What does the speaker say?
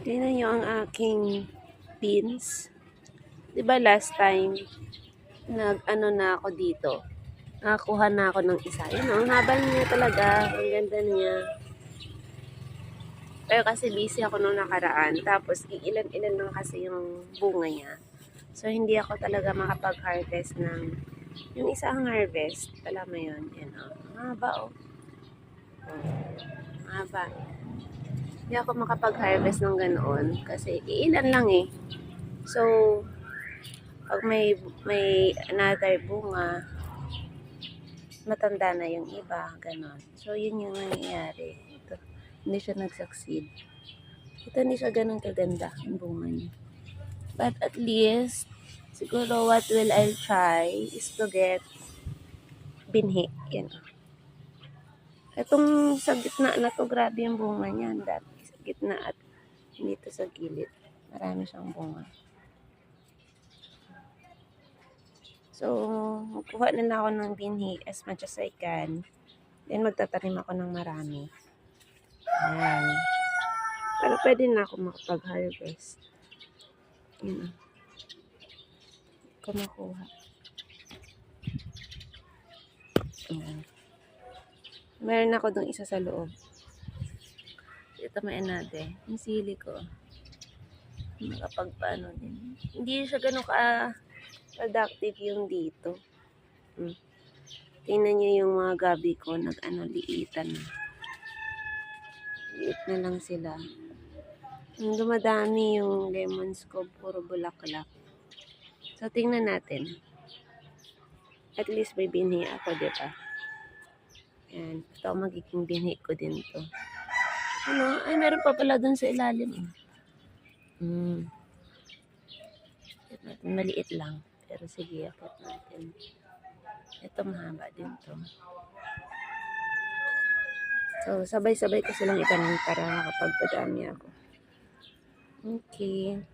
Tingnan nyo ang aking beans. Diba last time, nag-ano na ako dito. Nakakuha na ako ng isa. Yun, ang haba niya talaga. Ang ganda niya. Pero kasi busy ako nung nakaraan. Tapos, ilan-ilan lang kasi yung bunga niya. So, hindi ako talaga makapag-harvest ng yung isang harvest. Alam mo yun. Yan, oh. Haba, oh. Haba. Hindi ako makapag-harvest ng ganoon. Kasi, ilan lang eh. So, pag may another bunga, matanda na yung iba, ganon. So, yun yung nangyayari. Ito, hindi siya nag-succeed. Ito, hindi siya ganon kaganda, yung bunga niya. But at least, siguro what will I try is to get binhi. Yan. Itong sa gitna na to, grabe yung bunga niya. Dati sa gitna at dito sa gilid. Marami siyang bunga. So, magkuha na lang ako ng binhi as much as I can. Then, magtatanim ako ng marami. Ayan. Pero pwede na ako makapag-harvest. Yun. Kung makuha. Ayan. Meron ako dong isa sa loob. Ito may another. Yung sili ko. Makapagpaano din. Hindi siya ganun ka-productive yung dito. Tingnan nyo yung mga gabi ko. Liitan na. Liit na lang sila. Yung dumadami yung lemons ko. Puro bulaklak. So, tingnan natin. At least may binhi ako, diba? Yan. Ito ang magiging binhi ko din to. Ano? Ay, meron pa pala dun sa ilalim. Maliit lang. Pero sige, akit natin. Ito mahaba din to. So, sabay-sabay ko silang itanim para makapagpadami ako. Okay.